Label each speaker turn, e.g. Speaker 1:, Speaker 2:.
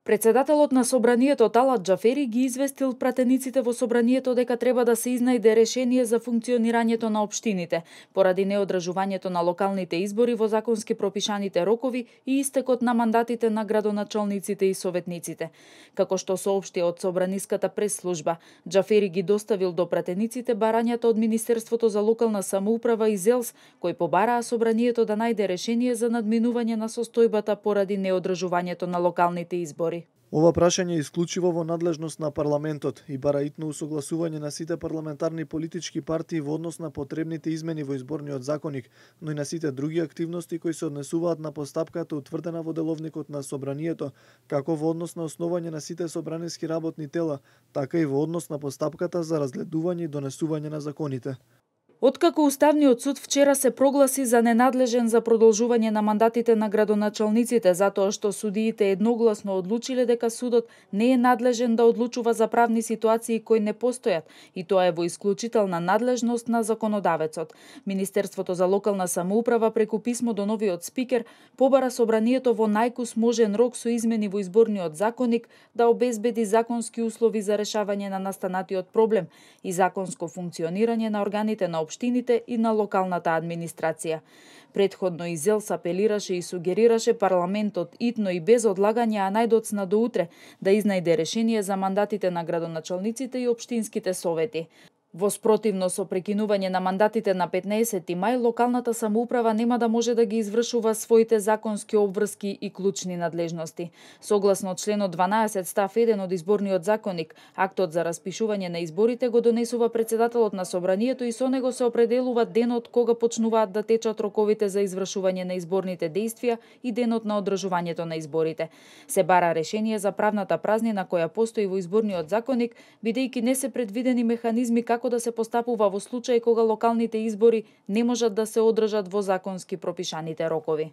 Speaker 1: Председателот на Собранието Талат Џафери ги известил пратениците во Собранието дека треба да се изнајде решение за функционирањето на општините, поради неодржувањето на локалните избори во законски пропишаните рокови и истекот на мандатите на градоначалниците и советниците. Како што соопшти од Собраниската прес-служба, Џафери ги доставил до пратениците барањата од Министерството за локална самоуправа и ЗЕЛС, кои побараа Собранието да најде решение за надминување на состојбата поради неодржувањето на локалните избори.
Speaker 2: Ова прашање е исклучиво во надлежност на парламентот и бара итно усогласување на сите парламентарни политички партии во однос на потребните измени во изборниот законник, но и на сите други активности кои се однесуваат на постапката утврдена во деловникот на Собранието, како во однос на основање на сите собраниски работни тела, така и во однос на постапката за разгледување и донесување на законите.
Speaker 1: Откако Уставниот суд вчера се прогласи за ненадлежен за продолжување на мандатите на градоначалниците затоа што судиите едногласно одлучиле дека судот не е надлежен да одлучува за правни ситуации кои не постојат и тоа е во исклучителна надлежност на законодавецот. Министерството за локална самоуправа преку писмо до новиот спикер побара Собранието во најкусможен рок со измени во изборниот законник да обезбеди законски услови за решавање на настанатиот проблем и законско функционирање на органите на општините и на локалната администрација. Претходно и ЗЕЛС апелираше и сугерираше парламентот итно и без одлагање, а најдоцна до утре, да изнајде решение за мандатите на градоначалниците и општинските совети. Во спротивно со прекинување на мандатите на 15 мај, локалната самоуправа нема да може да ги извршува своите законски обврски и клучни надлежности. Согласно членот 12 став 1 од изборниот законник, актот за распишување на изборите го донесува председателот на Собранието и со него се определува денот кога почнуваат да течат роковите за извршување на изборните действија и денот на одржувањето на изборите. Се бара решение за правната празнина која постои во изборниот законник, бидејќи не се предвидени механизми како да се постапува во случај кога локалните избори не можат да се одржат во законски пропишаните рокови.